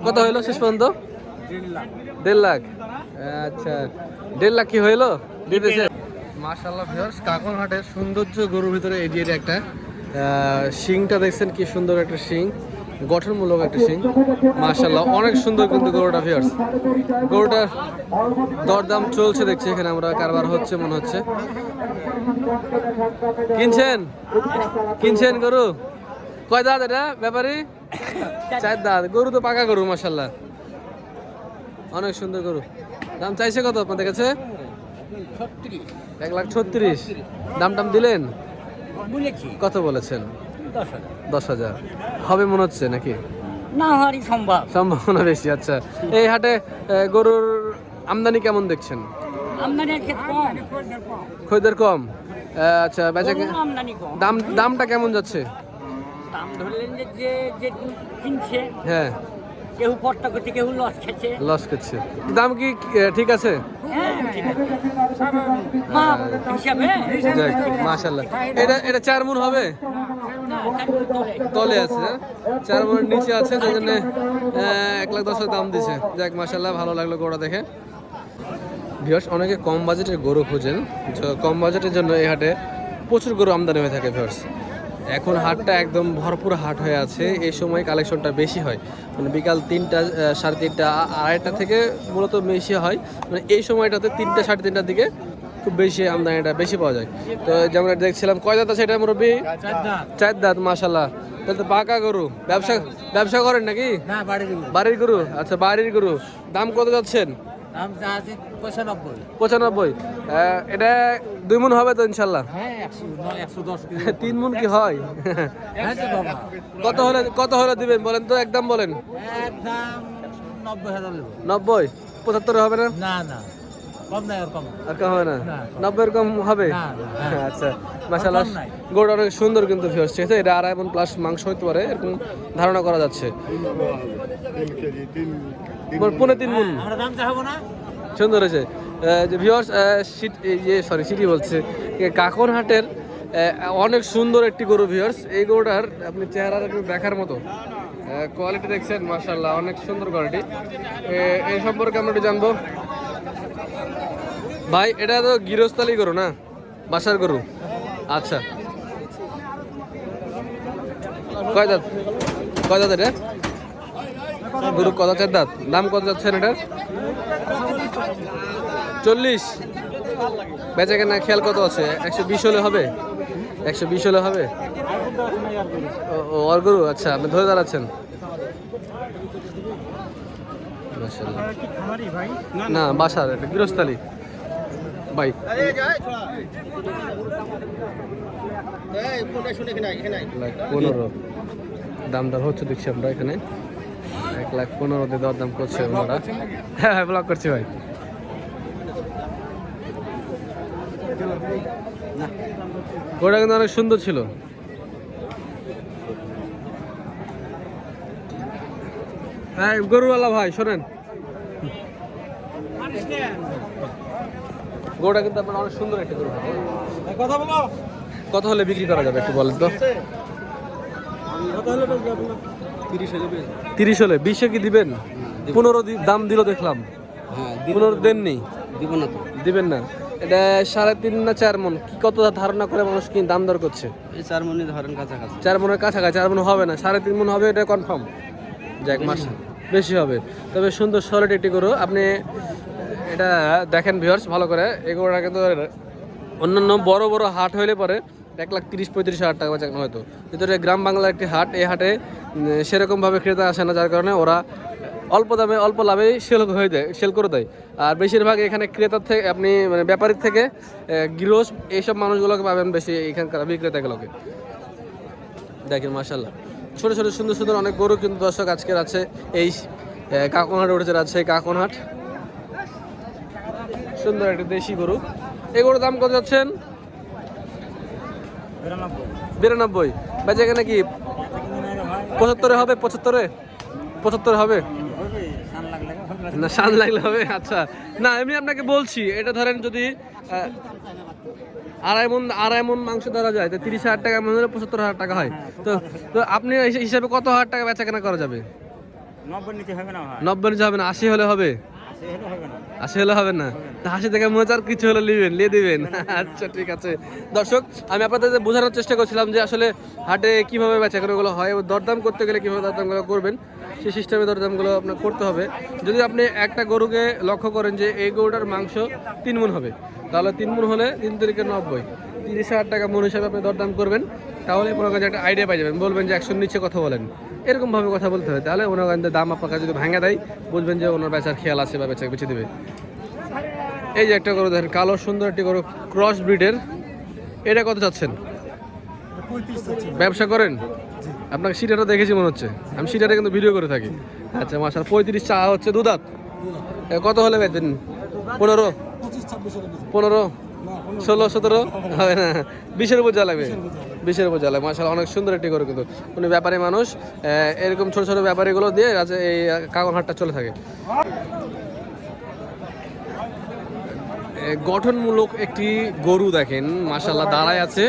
কত হইলো শেষ পর্যন্ত? 1.5 লাখ। আচ্ছা 1.5 লাখ কি হইলো দিতেছে? মাশাআল্লাহ ভিউয়ার্স, কাকনহাটের সৌন্দর্য গরুর ভিতরে এই যে একটা শিংটা দেখছেন, কি সুন্দর একটা শিং, গঠনমূলক একটা শিং। মাশাআল্লাহ অনেক সুন্দর কিন্তু গরুটা ভিউয়ার্স। গরুটার দরদাম চলছে দেখছি, এখানে আমরা কারবার হচ্ছে মনে হচ্ছে। কিনছেন গরু? কয় দাঁত এটা ব্যাপারী? 4 দাঁত। গরু তো পাকা গরু মাশাআল্লাহ, অনেক সুন্দর গরু। দাম চাইছে কত আপনাদের কাছে? 1,36,000। দাম টাম দিলেন? কত বলেছেন? 10,000 হবে মনে হচ্ছে নাকি? না হওয়ারই সম্ভাবনা বেশি। আচ্ছা, এই হাটে গরুর আমদানি কেমন দেখছেন? আমদানি কম, খরিদ্দার কম। আচ্ছা, বেচা আমদানি কম। দামটা কেমন যাচ্ছে? দাম ধরলেন যে যে কিনছে, হ্যাঁ, কেউ পট্টা করছে, কেউ লস খাচ্ছে। দাম কি ঠিক আছে? মাশাআল্লাহ। এটা 4 মণ হবে? তলে আছে, 4 মণের নিচে আছে, তাই জন্য 1,10,000 দাম দিছে। যাক মাশাআল্লাহ, ভালো লাগলো গরুটা দেখে। ভিউয়ার্স, অনেকে কম বাজেটের গরু খোঁজেন, কম বাজেটের জন্য এই হাটে প্রচুর গরু আমদানি হয়ে থাকে ভিউয়ার্স। এখন হাটটা একদম ভরপুর হাট হয়ে আছে, এই সময় কালেকশনটা বেশি হয়, মানে বিকাল 3টা, 3:30, 2:30 থেকে মূলত বেশি হয়। মানে এই সময়টাতে 3টা, 3:30টার দিকে খুব বেশি আমদানিটা বেশি পাওয়া যায়। তো যেমন দেখছিলাম, কয় দাঁত আছে এটা মুরব্বি? 4 দাঁত। মাশাআল্লাহ, তাহলে তো পাকা গরু। ব্যবসা করেন নাকি? বাড়ির গরু। আচ্ছা, বাড়ির গরু। দাম কত যাচ্ছেন? 95। এটা 2 মণ হবে তো ইনশাল্লাহ? 3 মণ কি হয়? কত হলে দিবেন বলেন তো, একদম বলেন। 90। 75 হবে না? আর কম হবে না? 90 এর কম হবে? আচ্ছা মাশাআল্লাহ, গরুটা অনেক সুন্দর কিন্তু ভিউয়ার্স, ঠিক আছে? এটা 2.5 মণ প্লাস মাংস হতে পারে, এরকম ধারণা করা যাচ্ছে। 3.5 মণ সুন্দর হয়েছে। যে ভিউয়ার্স, সিটি বলছে, কাকনহাটের অনেক সুন্দর একটি গরু ভিউয়ার্স। এই গরুটার আপনি চেহারাটা একটু দেখার মতো, কোয়ালিটি দেখছেন মাশাআল্লাহ, অনেক সুন্দর কোয়ালিটি। এই সম্পর্কে আমরা একটু জানবো। ভাই, এটা তো গৃহস্থালী গরু না, বাসার গরু? আচ্ছা, কয় দাঁত এটা গরু? কত? 4 দাঁত। দাম কত যাচ্ছেন এটার? 40। বেচা কেনা খেয়াল কত আছে? 120 হলে হবে? 120 হলে হবে? ওর গরু। আচ্ছা, আপনি ধরে দাঁড়াচ্ছেন? না, বাসার, এটা গৃহস্থালী ভাই। 1,15,000 দাম দর হচ্ছে দেখছি আমরা এখানে। 1,15,000 দিয়ে দরদাম করছে ওনারা। হ্যাঁ, ব্লক করছি ভাই। গরুটা কিন্তু অনেক সুন্দর ছিল। হ্যাঁ, গরুওয়ালা ভাই শোনেন, গরুটা কিন্তু আপনার অনেক সুন্দর একটা গরু। কত হলে বিক্রি করা যাবে একটু বলেন তো? 30 হলে। 20-এ কি দিবেন? 15 দাম দিল দেখলাম। 15 দেননি? দিবেন না? এটা 3.5 না 4 মণ, কি কত ধারণা করে মানুষ কি দাম দর করছে? 4 মণই ধরেন কাছাকাছি। 4 মণের কাছাকাছি। 4 মণ হবে না, 3.5 মণ হবে, এটা কনফার্ম। যাক মাস বেশি হবে, তবে সুন্দর সলিড একটি গরু। আপনি এটা দেখেন ভিউয়ার্স ভালো করে। এই গরুটা কিন্তু অন্যান্য বড় বড় হাট হইলে পরে 1,30,000-35,000 টাকা বেচা হয়তো, কিন্তু এটা গ্রাম বাংলার একটি হাট। এই হাটে সেরকমভাবে ক্রেতা আসে না, যার কারণে ওরা অল্প দামে অল্প লাভেই সেল করে দেয়। আর বেশিরভাগ এখানে ক্রেতার থেকে, আপনি মানে ব্যাপারীর থেকে গৃহস্থ এইসব মানুষগুলোকে পাবেন বেশি, এখানকার বিক্রেতাগুলোকে। দেখেন মাশাআল্লাহ, ছোটো ছোটো সুন্দর সুন্দর অনেক গরু কিন্তু দর্শক আজকের আছে এই কাকনহাটে উঠেছে। রাজশাহী কাকনহাট, সুন্দর একটা দেশি গরু। এই গরুর দাম কত যাচ্ছেন? 92। বেচা কেনা কি 75 হবে? 75 হবে না? 7 লাগলে হবে? আচ্ছা, না এমনি আপনাকে বলছি, এটা ধরেন যদি 2.5 মণ মাংস ধরা যায়, তো 30,000 টাকা মনে হলে 75,000 টাকা হয়। তো আপনি হিসাবে কত হাজার টাকা বেচা কেনা করা যাবে? 90 নিচে হবে না ভাই 90 নিচে হবে না, 80 হলে হবে। সে হলে হবে না 80 হলে হবে না, 80 থেকে মোচার কিছু হলে নিয়ে দিবেন। আচ্ছা ঠিক আছে। দর্শক, আমি আপনাদের বোঝানোর চেষ্টা করছিলাম যে আসলে হাটে কিভাবে বেচাকেনাগুলো হয় এবং দরদাম করতে গেলে কিভাবে দরদামগুলো করবেন, সেই সিস্টেমে দরদামগুলো আপনার করতে হবে। যদি আপনি একটা গরুকে লক্ষ্য করেন যে এই গরুটার মাংস 3 মণ হবে, তাহলে 3 মণ হলে 3 তিরিকে 90, 30,000 টাকা মণ হিসাবে আপনি দরদাম করবেন। তাহলে মনে করেন যে একটা আইডিয়া পাই যাবেন, বলবেন যে 100 নিচে কথা বলেন, এরকমভাবে কথা বলতে হবে। তাহলে মনে করেন যে দাম আপনার কাছে যদি ভাঙা দেয়, বুঝবেন যে ওনার বেচার খেয়াল আছে বা বেচে দেবে। এই যে একটা গরু দেখেন, কালো সুন্দর একটি গরু, ক্রস ব্রিডের। এটা কত চাচ্ছেন? ব্যবসা করেন? আপনাকে সিটারও দেখেছি মনে হচ্ছে, আমি সিটারে কিন্তু ভিডিও করে থাকি। আচ্ছা মাশাআল্লাহ, 35 চা হচ্ছে, দুধাত। কত হলে বেচবেন? 15, 16, 17 হবে না, 20-এর উপর যা লাগবে, 20-এর উপর যা লাগবে। মাশাআল্লাহ, অনেক সুন্দর একটি গরু। কিন্তু উনি ব্যাপারী মানুষ, এরকম ছোট ছোট ব্যাপারীগুলো দিয়ে এই কাগনহাটটা চলে থাকে। গঠনমূলক একটি গরু দেখেন, মাশাআল্লাহ দাঁড়ায় আছে,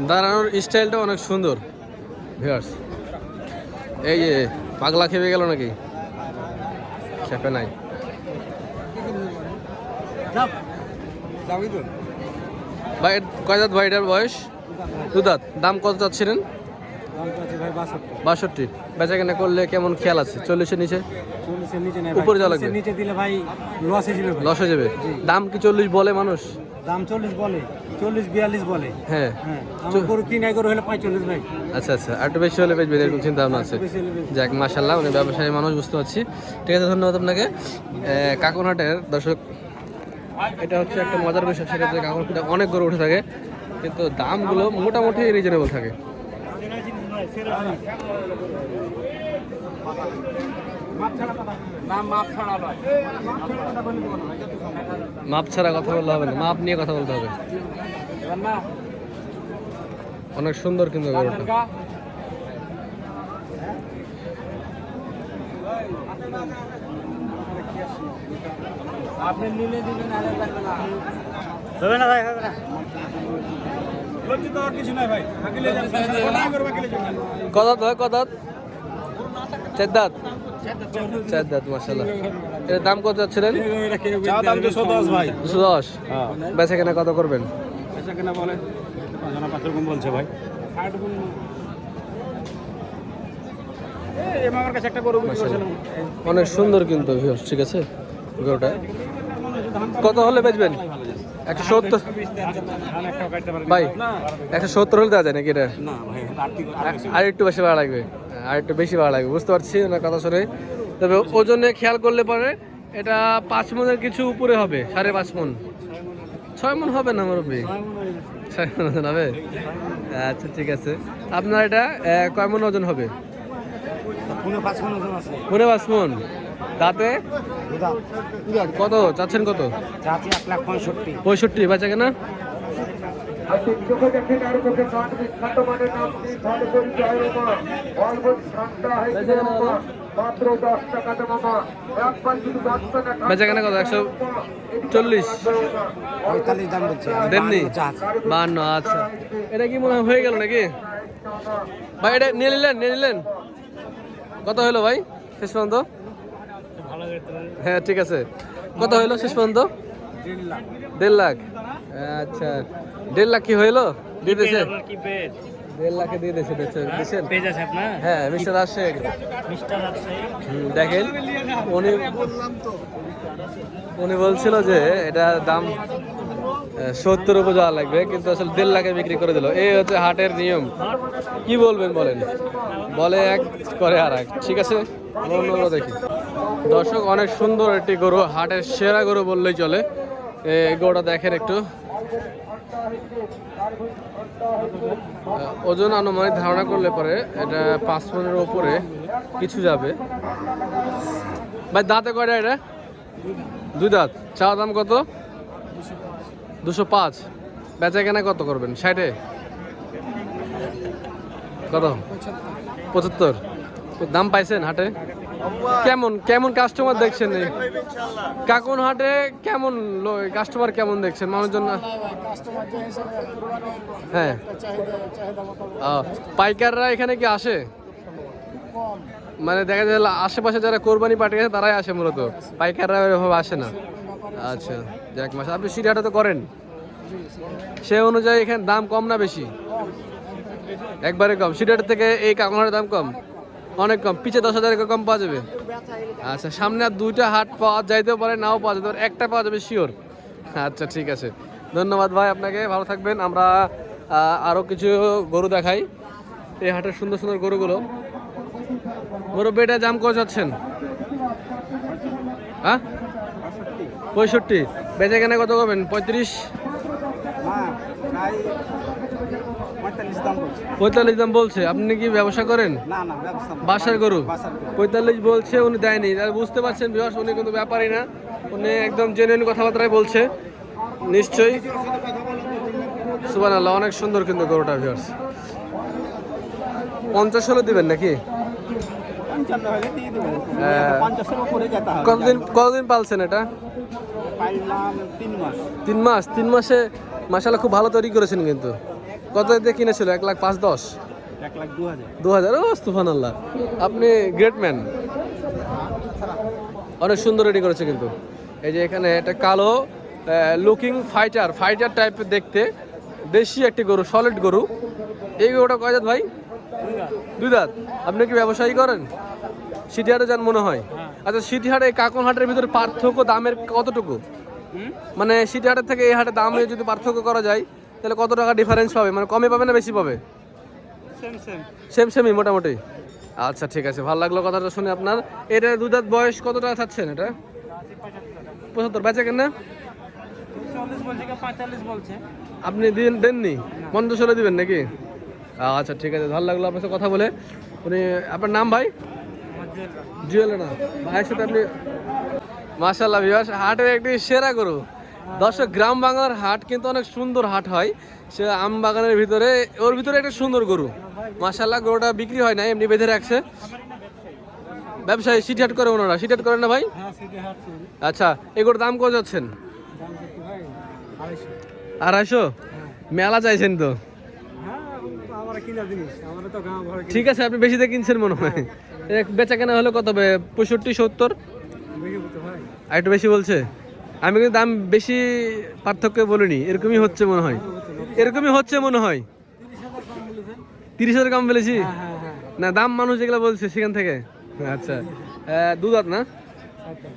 দাঁড়ানোর স্টাইলটা অনেক সুন্দর। ভিউয়ার্স, এই যে পাগলা খেপে গেল নাকি? খেপে নাই। ভাই কয় দাঁত ভাই এটার বয়স? 2 দাঁত। দাম কত চাচ্ছিলেন? 62। বেচা কেনা করলে কেমন খেয়াল আছে? 40-এর নিচে? উপরে যাওয়া লাগবে? নিচে দিলে ভাই লস হয়ে যাবে লস হয়ে যাবে। দাম কি 40 বলে মানুষ? দাম 40 বলে, 40-42 বলে। হ্যাঁ, আমার গরু কিনাই গরু হলে 45 ভাই। আচ্ছা আচ্ছা, আর একটু বেশি হলে বেচবেন এরকম চিন্তা ভাবনা আছে। যাক মাশাআল্লাহ, উনি ব্যবসায়ী মানুষ, বুঝতে পারছি। ঠিক আছে, ধন্যবাদ আপনাকে। কাকনহাটের দর্শক, এটা হচ্ছে একটা মজার বিষয়, সেটা হচ্ছে কাকনহাটে অনেক গরু উঠে থাকে, কিন্তু দামগুলো মোটামুটি রিজনেবল থাকে। মাপ ছাড়া কথা বললে হবে না, মাপ নিয়ে কথা বলতে হবে। অনেক সুন্দর কিন্তু গরুটা। আপনি নিলে দিবেন, আরে হবে না ভাই, হবে না। লজ্জিত আর কিছু নাই ভাই, বাকিলে যান, না করবে বাকিলে যান। কদাত হয়, কদাত? 4 দাঁত। 4 দাঁত, মাশাআল্লাহ। এর দাম কত যাচ্ছিলেন? চা দাম 210 ভাই। 210। হ্যাঁ, বেচা কেনা কত করবেন? আচ্ছা কেনা বলে 5 রকম বলছে ভাই। 60 গুণ এই আমার কাছে একটা গরু বিক্রি করছিলাম। অনেক সুন্দর কিন্তু ভিউয়ার্স, ঠিক আছে গরুটা। কত হলে বেচবেন? 170 ভাই, 170 হলে দেওয়া যায় নাকি এটা? না ভাই, আর একটু বেশি ভাড়া লাগবে, আর একটু বেশি ভাড়া লাগবে, বুঝতে পারছি ওনার কথা শুনে। তবে ওজনে খেয়াল করলে পরে এটা 5 মণের কিছু উপরে হবে, 5.5 মণ। 6 মণ হবে না মুরব্বি? 6 মণ ওজন হবে? আচ্ছা ঠিক আছে। আপনার এটা কয় মণ ওজন হবে? 5 মণ ওজন আছে। 5 মণ। তাতে কত চাচ্ছেন? কত চাচি? 1,65,000। 65। বেচা কেনা? বেচা কেনা কত? 140। 45 দাম বলছে। দেননি? 52। আচ্ছা, এটা কি মনে হয়ে গেল নাকি ভাই? এটা নিয়ে নিলেন? কত হলো ভাই শেষ পর্যন্ত? হ্যাঁ ঠিক আছে, কত হইলো শেষ পর্যন্ত? 1.5 লাখ। আচ্ছা, 1.5 লাখ কি হইলো? দিয়ে দিয়েছে? 1.5 লাখে দিয়ে দিয়েছে। দিয়েছেন? হ্যাঁ, মিস্টার রাজশাহী। দেখেন, উনি বলছিল যে এটা দাম 70 উপর যাওয়া লাগবে, কিন্তু আসলে 1.5 লাখে বিক্রি করে দিল। এই হচ্ছে হাটের নিয়ম। কি বলবেন বলেন? বলে এক, করে আর এক। ঠিক আছে, অন্য দেখি। দর্শক, অনেক সুন্দর একটি গরু, হাটের সেরা গরু বললেই চলে। এই গরুটা দেখেন একটু, ওজন আনুমানিক ধারণা করলে পরে এটা 5 মণের উপরে কিছু যাবে। ভাই দাঁতে কয়টা এটা? 2 দাঁত। চা দাম কত? 205। বেচা কেনা কত করবেন? 60-এ? কত? 75। দাম পাইছেন হাটে? কেমন কাস্টমার দেখছেন? কাকনহাটে কেমন কাস্টমার কেমন দেখছেন? মানুষজন হ্যাঁ, পাইকাররা এখানে কি আসে? মানে দেখা যায় আশেপাশে যারা কোরবানি পার্টি আছে তারাই আসে মূলত, পাইকাররা এভাবে আসে না। আচ্ছা যাক মাস, আপনি সিটিহাটে তো করেন, সে অনুযায়ী এখানে দাম কম না বেশি? একবারে কম, সিটিহাটের থেকে এই কাকনহাটের দাম কম, অনেক কম, পিছে 10,000 কম পাওয়া যাবে। আচ্ছা সামনে আর 2টা হাট পাওয়া যাইতেও পারে, নাও পাওয়া যেতে পারে, একটা পাওয়া যাবে শিওর। আচ্ছা ঠিক আছে, ধন্যবাদ ভাই আপনাকে, ভালো থাকবেন। আমরা আরও কিছু গরু দেখাই, এই হাটের সুন্দর সুন্দর গরুগুলো। মুরব্বী এটা দাম কত যাচ্ছেন? হ্যাঁ 65, বেচে কেনে কত করবেন? 35? 45 দাম বলছে। আপনি কি ব্যবসা করেন? বাসার গরু 45 বলছে, উনি দেয়নি। তাহলে বুঝতে পারছেন ভিউয়ার্স, উনি কিন্তু ব্যাপারই না, উনি একদম জেনুইন কথাবার্তাই বলছে। নিশ্চয়ই সুবহানাল্লাহ, অনেক সুন্দর কিন্তু গরুটা ভিউয়ার্স। 50 হলে দিবেন নাকি? কতদিন পালছেন এটা? 3 মাস। 3 মাসে মাশাআল্লাহ খুব ভালো তৈরি করেছেন কিন্তু। কত দিয়ে কিনেছিল? 1,05,10? 1,02,000। ও সুবহানাল্লাহ, আপনি গ্রেট ম্যান, অনেক সুন্দর রেডি করেছে কিন্তু। এই যে এখানে একটা কালো লুকিং ফাইটার টাইপের দেখতে, দেশি একটি গরু, সলিড গরু। এই গরুটা কয় দাঁত ভাই? 2 দাঁত। আপনি কি ব্যবসায়ী করেন? সিটিহাটে যান মনে হয়। আচ্ছা সিটিহাটে এই কাকনহাটের ভিতরে পার্থক্য দামের কতটুকু? মানে সিটিহাটের থেকে এই হাটে দামে যদি পার্থক্য করা যায় তাহলে কত টাকা ডিফারেন্স পাবে? মানে কমে পাবে না বেশি পাবে? সেমই মোটামুটি। আচ্ছা ঠিক আছে, ভালো লাগলো কথাটা শুনে আপনার। এটা 2 দাঁত বয়স, কত টাকা চাচ্ছেন এটা? 75 বেচে কেন না? আপনি দেননি? 50 হলে দিবেন নাকি? আচ্ছা ঠিক আছে, ভালো লাগলো আপনার সাথে কথা বলে। উনি, আপনার নাম ভাই? জুয়েল না ভাইয়ের সাথে আপনি। মাশাআল্লাহ ভিউয়ার্স, হাটের একটি সেরা গরু। দর্শক, গ্রাম বাংলার হাট কিন্তু অনেক সুন্দর হাট হয়, সে আম বাগানের ভিতরে, ওর ভিতরে একটা সুন্দর গরু। মাশাআল্লাহ, গরুটা বিক্রি হয় না, এমনি বেঁধে রাখছে। ব্যবসায়ী সিটিহাট করে ওনারা, সিটিহাট করেন না ভাই? আচ্ছা, এগুলোর দাম কত যাচ্ছেন? 250? মেলা চাইছেন তো। ঠিক আছে, আপনি বেশি দিয়ে কিনছেন মনে হয়। বেচা কেনা হলো কত হবে? 65, 70? আর একটু বেশি বলছে। আমি কিন্তু দাম বেশি পার্থক্য বলিনি, এরকমই হচ্ছে মনে হয়, 30,000 কম বলেছি না? দাম মানুষ যেগুলো বলছে সেখান থেকে। আচ্ছা 2 দাঁত না?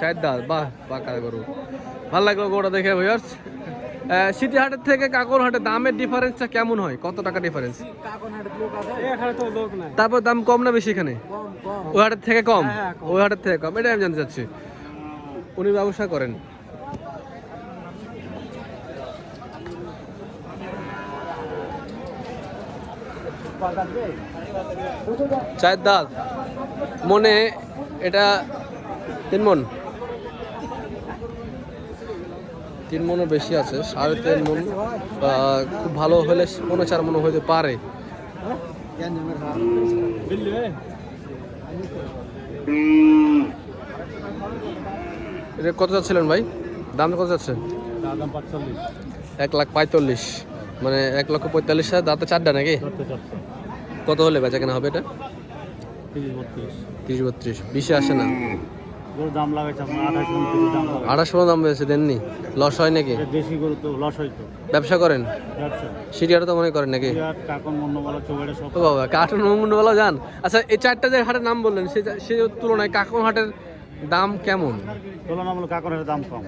4 দাঁত। বাহ পাকা গরু, ভালো লাগলো গরুটা দেখে ভিউয়ার্স। সিটিহাটের থেকে কাকনহাটের দামের ডিফারেন্সটা কেমন হয়? কত টাকা ডিফারেন্স? তারপর দাম কম না বেশি এখানে? ওই হাটের থেকে কম? ওই হাটের থেকে কম, এটাই আমি জানতে চাচ্ছি। উনি ব্যবসা করেন। চার দাঁত, মনে এটা 3 মণ, 3 মণও বেশি আছে, 3.5 মণ, খুব ভালো হলে 4.5 মণ হইতে পারে। এটা কত যাচ্ছিলেন ভাই? দাম কত যাচ্ছে? 1,45,000, মানে 1,45,000। দাঁতে 4টা নাকি? কত হলে বেচা কেনা হবে এটা? 30-32, 20 আসে না? দাম লাগাইছে আপনার 28 দাম বেশি দেননি, লস হয় নাকি? দেশি গরু তো লস হইতো। ব্যবসা করেন? সিটিহাটে তো মনে করেন নাকি? কাকন মন্ডবলা চৌবাড়ি সব। ও বাবা, কাকন মন্ডবলা যান। আচ্ছা, এই 4টা যে হাটের নাম বললেন সে তুলনায় কাকন হাটের দাম কেমন? তুলনামূলক কাকনের দাম কম।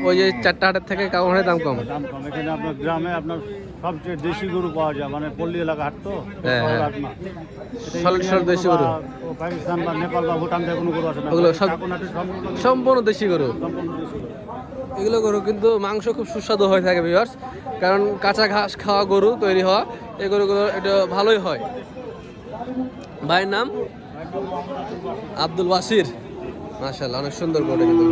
ওই যে 4টা হাটের থেকে কাকন হাটের দাম কম? এখানে আপনার গ্রামে আপনার সবচেয়ে দেশি গরু পাওয়া যায়, মানে পল্লী এলাকা হাট তো। সলিড দেশি গরু। পাকিস্তান বা নেপাল বা ভুটান থেকে কোনো গরু আসে না, ওগুলো সম্পূর্ণ দেশি গরু। এগুলো গরু কিন্তু মাংস খুব সুস্বাদু হয়ে থাকে ভিউয়ার্স, কারণ কাঁচা ঘাস খাওয়া গরু তৈরি হওয়া, এই গরুগুলো এটা ভালোই হয়। ভাইয়ের নাম? আব্দুল বাসির। মাশাআল্লাহ, অনেক সুন্দর গরু কিন্তু,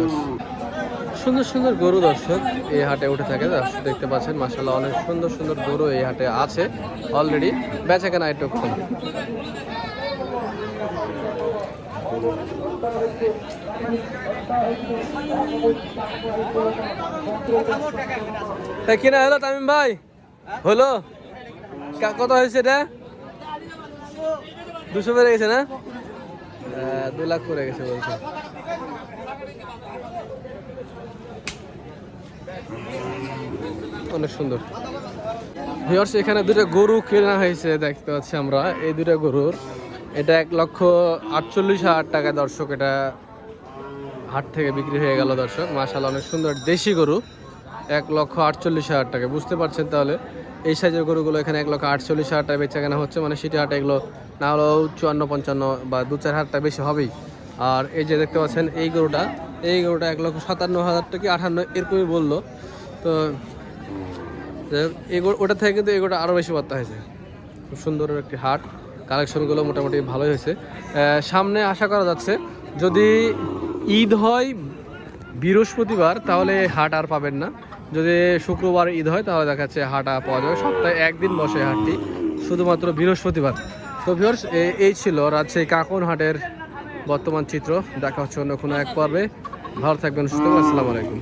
সুন্দর সুন্দর গরু দর্শক এই হাটে উঠে থাকে। দর্শক দেখতে পাচ্ছেন মাশাআল্লাহ, অনেক সুন্দর সুন্দর গরু এই হাটে আছে অলরেডি। বেচা কেনা একটু কম। কিনা হলো তামিম ভাই? হলো? কত হয়েছে এটা? 200 বেড়ে গেছে না? 2 লাখ করে গেছে বলছে। অনেক সুন্দর ভিউয়ার্স, এখানে দুটো গরু কেনা হয়েছে দেখতে পাচ্ছি আমরা। এই দুটো গরুর এটা 1,48,000 টাকা দর্শক, এটা হাট থেকে বিক্রি হয়ে গেল দর্শক। মাশাআল্লাহ অনেক সুন্দর দেশি গরু, 1,48,000 টাকা। বুঝতে পারছেন তাহলে এই সাইজের গরুগুলো এখানে 1,48,000 টাকা বেচা কেনা হচ্ছে। মানে সিটি হাটে এগুলো না হলেও 54-55 বা 2-4 হাজার টাকা বেশি হবেই। আর এই যে দেখতে পাচ্ছেন এই গরুটা 1,57,000 টাকা 58 এরকমই বললো। তো ওটা থেকে কিন্তু এগুলো আরও বেশি বার্তা হয়েছে। খুব সুন্দর একটি হাট, কালেকশনগুলো মোটামুটি ভালোই হয়েছে। সামনে আশা করা যাচ্ছে যদি ঈদ হয় বৃহস্পতিবার তাহলে হাট আর পাবেন না। যদি শুক্রবার ঈদ হয় তাহলে দেখা যাচ্ছে হাট পাওয়া যাবে। সপ্তাহে একদিন বসে হাটটি, শুধুমাত্র বৃহস্পতিবার। তো ভিউয়ার্স, এই ছিল রাজশাহী কাঁকন হাটের বর্তমান চিত্র। দেখা হচ্ছে অন্য কোনো এক পর্বে। ভালো থাকবেন, সুস্থ থাকবেন। আসসালামু আলাইকুম।